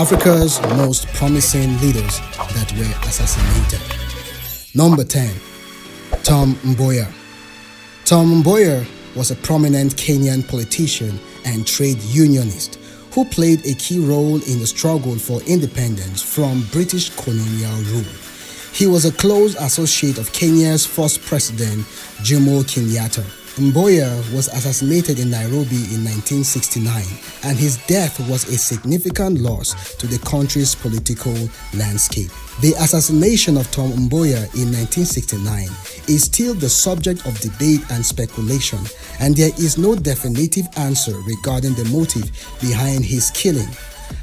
Africa's most promising leaders that were assassinated. Number 10. Tom Mboya. Tom Mboya was a prominent Kenyan politician and trade unionist who played a key role in the struggle for independence from British colonial rule. He was a close associate of Kenya's first president, Jomo Kenyatta. Mboya was assassinated in Nairobi in 1969, and his death was a significant loss to the country's political landscape. The assassination of Tom Mboya in 1969 is still the subject of debate and speculation, and there is no definitive answer regarding the motive behind his killing.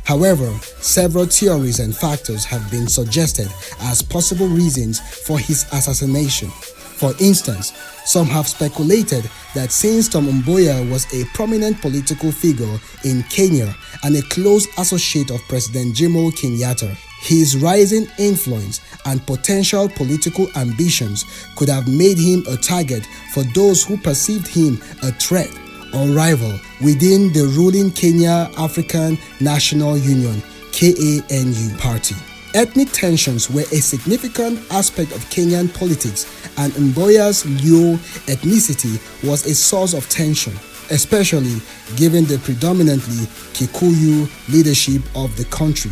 However, several theories and factors have been suggested as possible reasons for his assassination. For instance, some have speculated that since Tom Mboya was a prominent political figure in Kenya and a close associate of President Jomo Kenyatta, his rising influence and potential political ambitions could have made him a target for those who perceived him a threat or rival within the ruling Kenya African National Union (KANU) party. Ethnic tensions were a significant aspect of Kenyan politics, and Mboya's Luo ethnicity was a source of tension, especially given the predominantly Kikuyu leadership of the country.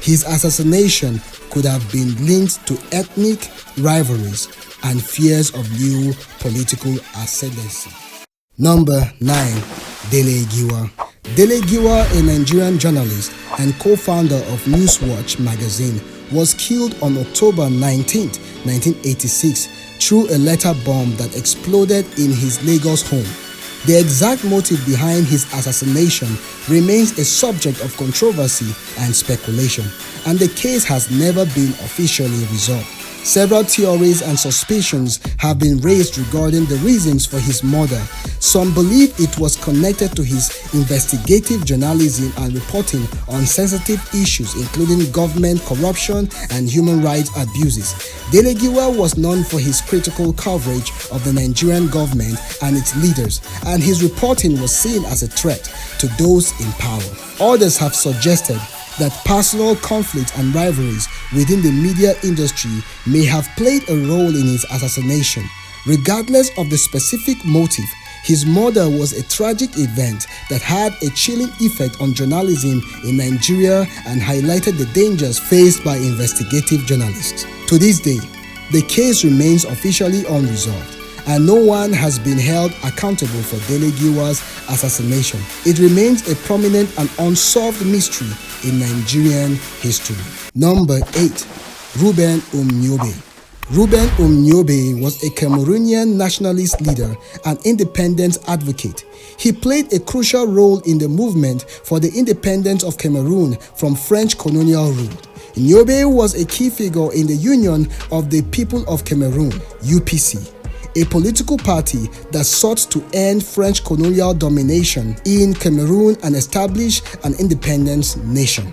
His assassination could have been linked to ethnic rivalries and fears of Luo political ascendancy. Number 9. Dele Giwa. Dele Giwa, a Nigerian journalist and co-founder of Newswatch magazine, was killed on October 19, 1986 through a letter bomb that exploded in his Lagos home. The exact motive behind his assassination remains a subject of controversy and speculation, and the case has never been officially resolved. Several theories and suspicions have been raised regarding the reasons for his murder. Some believe it was connected to his investigative journalism and reporting on sensitive issues including government corruption and human rights abuses. Dele Giwa was known for his critical coverage of the Nigerian government and its leaders, and his reporting was seen as a threat to those in power. Others have suggested that personal conflicts and rivalries within the media industry may have played a role in his assassination. Regardless of the specific motive, his murder was a tragic event that had a chilling effect on journalism in Nigeria and highlighted the dangers faced by investigative journalists. To this day, the case remains officially unresolved, and no one has been held accountable for Dele Giwa's assassination. It remains a prominent and unsolved mystery in Nigerian history. Number 8. Reuben Omob. Reuben Omob was a Cameroonian nationalist leader and independence advocate. He played a crucial role in the movement for the independence of Cameroon from French colonial rule. Omob was a key figure in the Union of the People of Cameroon (UPC), a political party that sought to end French colonial domination in Cameroon and establish an independent nation.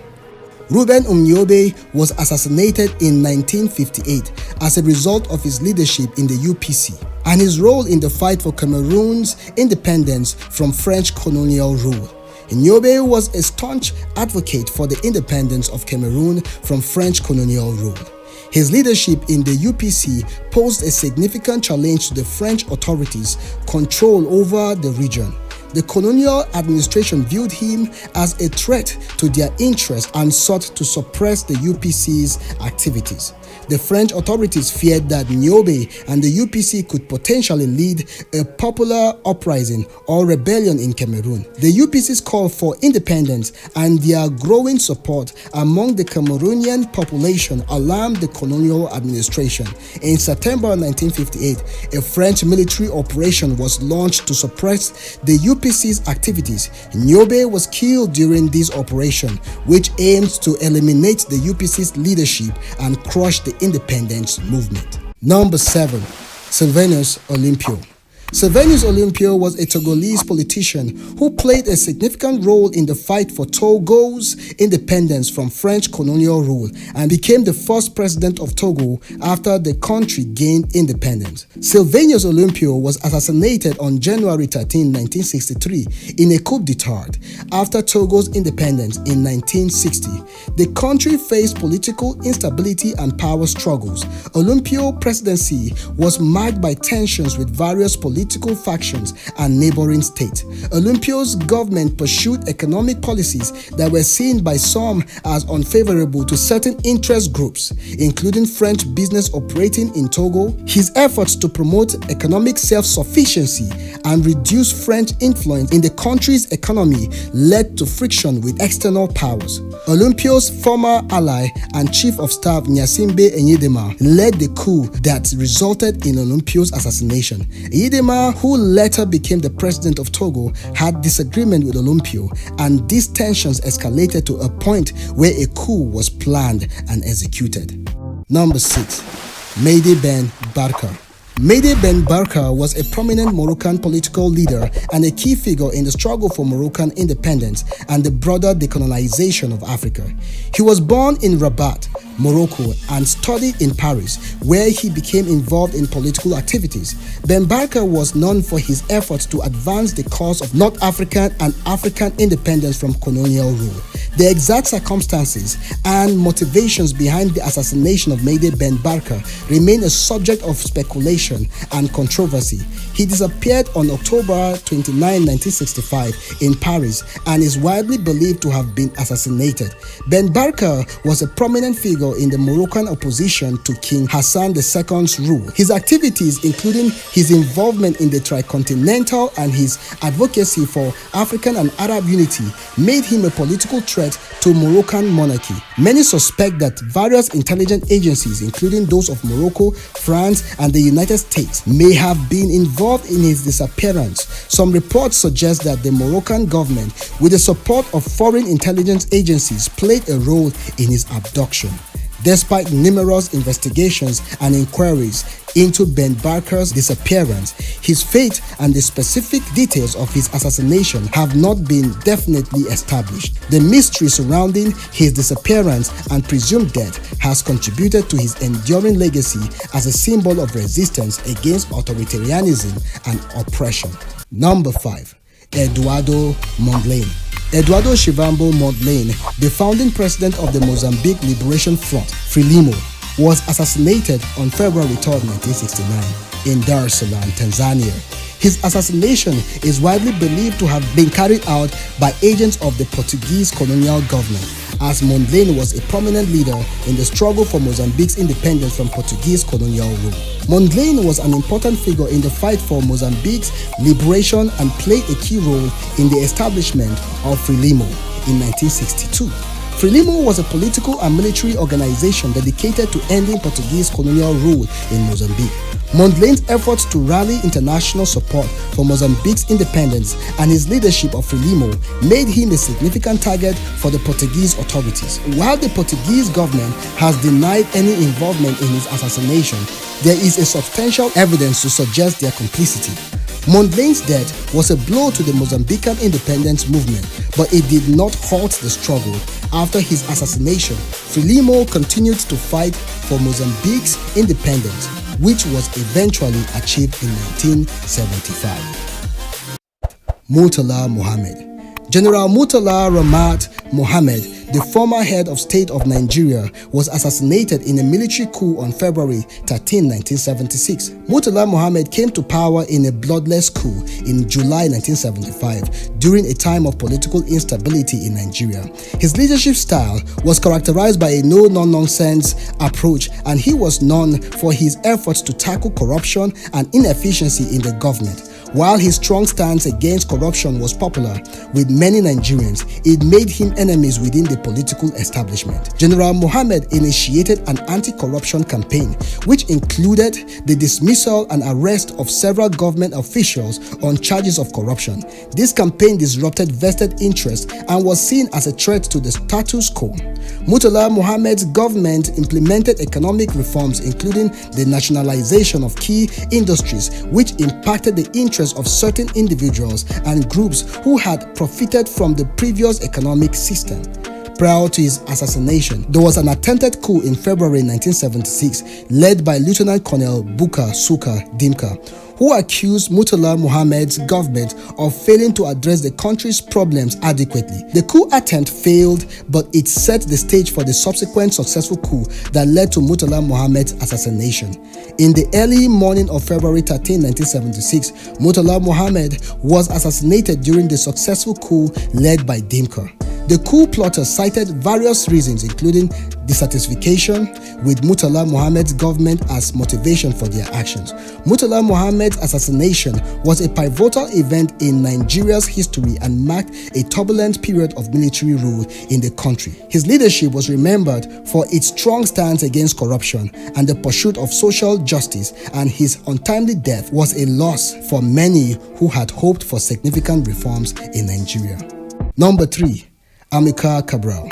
Reuben Omob was assassinated in 1958 as a result of his leadership in the UPC and his role in the fight for Cameroon's independence from French colonial rule. Omob was a staunch advocate for the independence of Cameroon from French colonial rule. His leadership in the UPC posed a significant challenge to the French authorities' control over the region. The colonial administration viewed him as a threat to their interests and sought to suppress the UPC's activities. The French authorities feared that Omob and the UPC could potentially lead a popular uprising or rebellion in Cameroon. The UPC's call for independence and their growing support among the Cameroonian population alarmed the colonial administration. In September 1958, a French military operation was launched to suppress the UPC's activities. Omob was killed during this operation, which aimed to eliminate the UPC's leadership and crush the independence movement. Number 7. Sylvenus Olympio. Sylvenus Olympio was a Togolese politician who played a significant role in the fight for Togo's independence from French colonial rule and became the first president of Togo after the country gained independence. Sylvenus Olympio was assassinated on January 13, 1963 in a coup d'etat after Togo's independence in 1960. The country faced political instability and power struggles. Olympio's presidency was marked by tensions with various political factions and neighboring states. Olympio's government pursued economic policies that were seen by some as unfavorable to certain interest groups, including French business operating in Togo. His efforts to promote economic self-sufficiency and reduce French influence in the country's economy led to friction with external powers. Olympio's former ally and chief of staff Gnassingbé Eyadema led the coup that resulted in Olympio's assassination. Eyadema, who later became the president of Togo, had disagreement with Olympio, and these tensions escalated to a point where a coup was planned and executed. Number 6. Mehdi Ben Barka. Mehdi Ben Barka was a prominent Moroccan political leader and a key figure in the struggle for Moroccan independence and the broader decolonization of Africa. He was born in Rabat, Morocco, and studied in Paris, where he became involved in political activities. Ben Barka was known for his efforts to advance the cause of North African and African independence from colonial rule. The exact circumstances and motivations behind the assassination of Mehdi Ben Barka remain a subject of speculation and controversy. He disappeared on October 29, 1965 in Paris and is widely believed to have been assassinated. Ben Barka was a prominent figure in the Moroccan opposition to King Hassan II's rule. His activities, including his involvement in the Tricontinental and his advocacy for African and Arab unity, made him a political threat to Moroccan monarchy. Many suspect that various intelligence agencies, including those of Morocco, France, and the United States, may have been involved in his disappearance. Some reports suggest that the Moroccan government, with the support of foreign intelligence agencies, played a role in his abduction. Despite numerous investigations and inquiries into Ben Barka's disappearance, his fate and the specific details of his assassination have not been definitely established. The mystery surrounding his disappearance and presumed death has contributed to his enduring legacy as a symbol of resistance against authoritarianism and oppression. Number 5. Eduardo Monal. Eduardo Shivambu Monal, the founding president of the Mozambique Liberation Front, Frelimo, was assassinated on February 3, 1969 in Dar es Salaam, Tanzania. His assassination is widely believed to have been carried out by agents of the Portuguese colonial government, as Monal was a prominent leader in the struggle for Mozambique's independence from Portuguese colonial rule. Monal was an important figure in the fight for Mozambique's liberation and played a key role in the establishment of Frelimo in 1962. Frelimo was a political and military organization dedicated to ending Portuguese colonial rule in Mozambique. Monal's efforts to rally international support for Mozambique's independence and his leadership of Frelimo made him a significant target for the Portuguese authorities. While the Portuguese government has denied any involvement in his assassination, there is a substantial evidence to suggest their complicity. Monal's death was a blow to the Mozambican independence movement, but it did not halt the struggle. After his assassination, Frelimo continued to fight for Mozambique's independence, which was eventually achieved in 1975. Mutah Muhammad. General Mutah Muhammad, the former head of state of Nigeria, was assassinated in a military coup on February 13, 1976. Mutah Muhammad came to power in a bloodless coup in July 1975 during a time of political instability in Nigeria. His leadership style was characterized by a no-nonsense approach, and he was known for his efforts to tackle corruption and inefficiency in the government. While his strong stance against corruption was popular with many Nigerians, it made him enemies within the political establishment. General Muhammad initiated an anti-corruption campaign, which included the dismissal and arrest of several government officials on charges of corruption. This campaign disrupted vested interests and was seen as a threat to the status quo. Mutah Muhammad's government implemented economic reforms, including the nationalization of key industries, which impacted the interests of certain individuals and groups who had profited from the previous economic system. Prior to his assassination, there was an attempted coup in February 1976 led by Lieutenant Colonel Bukar Suka Dimka, who accused Mutah Muhammad's government of failing to address the country's problems adequately. The coup attempt failed, but it set the stage for the subsequent successful coup that led to Mutah Muhammad's assassination. In the early morning of February 13, 1976, Mutah Muhammad was assassinated during the successful coup led by Dimka. The coup plotters cited various reasons, including dissatisfaction with Mutah Muhammad's government as motivation for their actions. Mutah Muhammad's assassination was a pivotal event in Nigeria's history and marked a turbulent period of military rule in the country. His leadership was remembered for its strong stance against corruption and the pursuit of social justice, and his untimely death was a loss for many who had hoped for significant reforms in Nigeria. Number 3. Amilcar Cabral.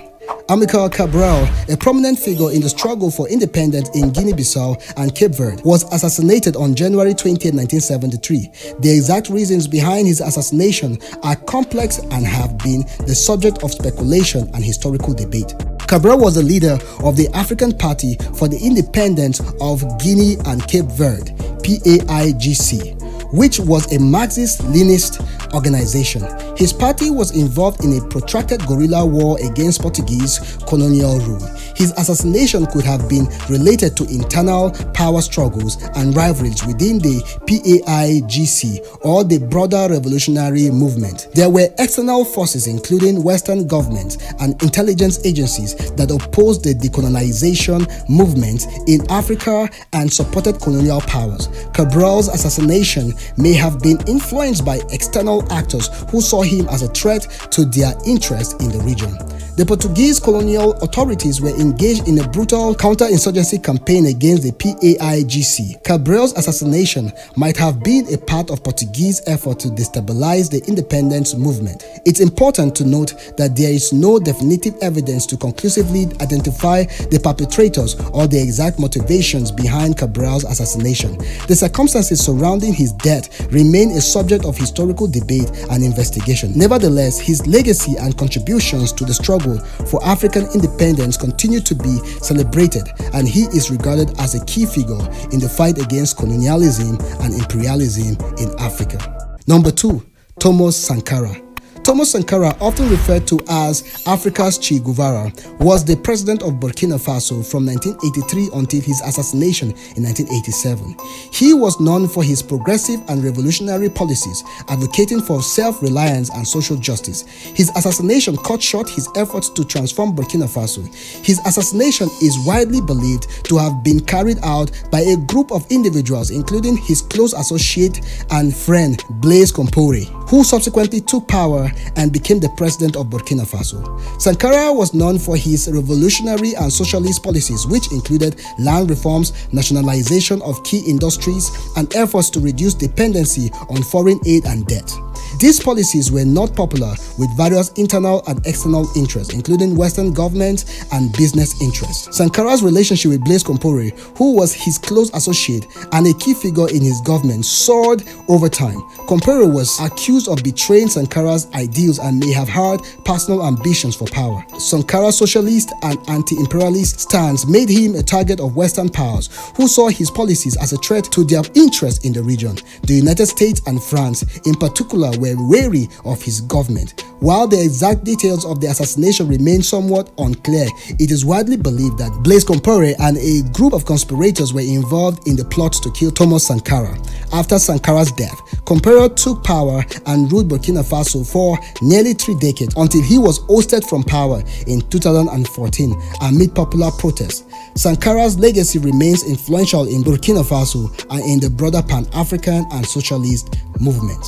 Amilcar Cabral, a prominent figure in the struggle for independence in Guinea-Bissau and Cape Verde, was assassinated on January 20, 1973. The exact reasons behind his assassination are complex and have been the subject of speculation and historical debate. Cabral was the leader of the African Party for the Independence of Guinea and Cape Verde, PAIGC, which was a Marxist-Leninist organization. His party was involved in a protracted guerrilla war against Portuguese colonial rule. His assassination could have been related to internal power struggles and rivalries within the PAIGC or the broader revolutionary movement. There were external forces, including Western governments and intelligence agencies, that opposed the decolonization movement in Africa and supported colonial powers. Cabral's assassination may have been influenced by external actors who saw him as a threat to their interests in the region. The Portuguese colonial authorities were engaged in a brutal counterinsurgency campaign against the PAIGC. Cabral's assassination might have been a part of Portuguese effort to destabilize the independence movement. It's important to note that there is no definitive evidence to conclusively identify the perpetrators or the exact motivations behind Cabral's assassination. The circumstances surrounding his death remain a subject of historical debate and investigation. Nevertheless, his legacy and contributions to the struggle for African independence continue to be celebrated, and he is regarded as a key figure in the fight against colonialism and imperialism in Africa. Number 2. Thomas Sankara. Thomas Sankara, often referred to as Africa's Che Guevara, was the president of Burkina Faso from 1983 until his assassination in 1987. He was known for his progressive and revolutionary policies, advocating for self-reliance and social justice. His assassination cut short his efforts to transform Burkina Faso. His assassination is widely believed to have been carried out by a group of individuals, including his close associate and friend Blaise Compaoré, who subsequently took power and became the president of Burkina Faso. Sankara was known for his revolutionary and socialist policies, which included land reforms, nationalization of key industries, and efforts to reduce dependency on foreign aid and debt. These policies were not popular with various internal and external interests, including Western governments and business interests. Sankara's relationship with Blaise Compaoré, who was his close associate and a key figure in his government, soared over time. Compaoré was accused of betraying Sankara's ideals and may have had personal ambitions for power. Sankara's socialist and anti-imperialist stance made him a target of Western powers, who saw his policies as a threat to their interests in the region. The United States and France, in particular, were wary of his government. While the exact details of the assassination remain somewhat unclear, it is widely believed that Blaise Compaoré and a group of conspirators were involved in the plot to kill Thomas Sankara. After Sankara's death, Compaoré took power and ruled Burkina Faso for nearly 3 decades until he was ousted from power in 2014 amid popular protests. Sankara's legacy remains influential in Burkina Faso and in the broader Pan-African and socialist movement.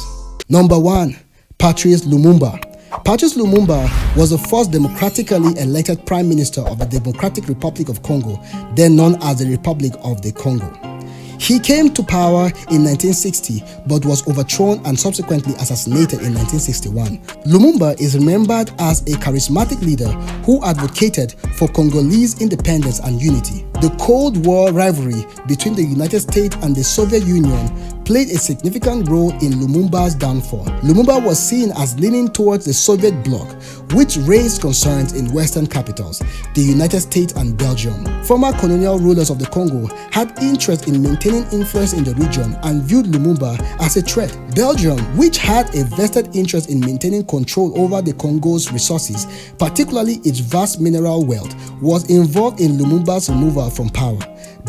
Number 1. Patrice Lumumba. Patrice Lumumba was the first democratically elected Prime Minister of the Democratic Republic of Congo, then known as the Republic of the Congo. He came to power in 1960 but was overthrown and subsequently assassinated in 1961. Lumumba is remembered as a charismatic leader who advocated for Congolese independence and unity. The Cold War rivalry between the United States and the Soviet Union played a significant role in Lumumba's downfall. Lumumba was seen as leaning towards the Soviet bloc, which raised concerns in Western capitals, the United States and Belgium. Former colonial rulers of the Congo had interest in maintaining influence in the region and viewed Lumumba as a threat. Belgium, which had a vested interest in maintaining control over the Congo's resources, particularly its vast mineral wealth, was involved in Lumumba's removal from power.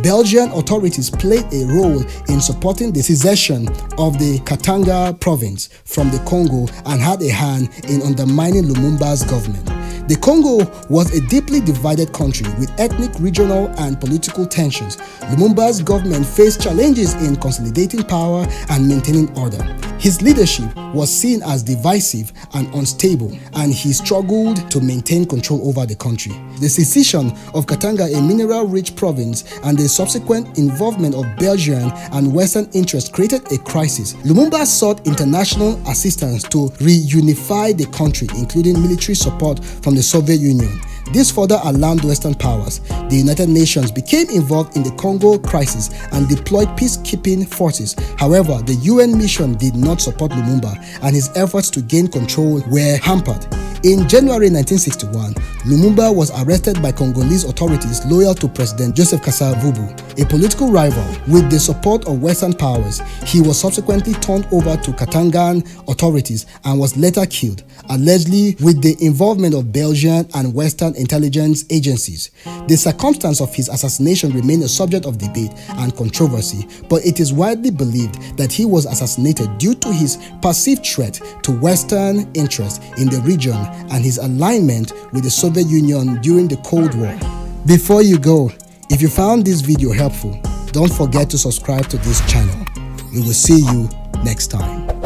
Belgian authorities played a role in supporting the secession of the Katanga province from the Congo and had a hand in undermining Lumumba's government. The Congo was a deeply divided country with ethnic, regional, and political tensions. Lumumba's government faced challenges in consolidating power and maintaining order. His leadership was seen as divisive and unstable, and he struggled to maintain control over the country. The secession of Katanga, a mineral-rich province, and the subsequent involvement of Belgian and Western interests created a crisis. Lumumba sought international assistance to reunify the country, including military support from the Soviet Union. This further alarmed Western powers. The United Nations became involved in the Congo crisis and deployed peacekeeping forces. However, the UN mission did not support Lumumba, and his efforts to gain control were hampered. In January 1961, Lumumba was arrested by Congolese authorities loyal to President Joseph Kasavubu, a political rival. With the support of Western powers, he was subsequently turned over to Katangan authorities and was later killed, allegedly with the involvement of Belgian and Western intelligence agencies. The circumstance of his assassination remained a subject of debate and controversy, but it is widely believed that he was assassinated due to his perceived threat to Western interests in the region and his alignment with the Soviet Union during the Cold War. Before you go, if you found this video helpful, don't forget to subscribe to this channel. We will see you next time.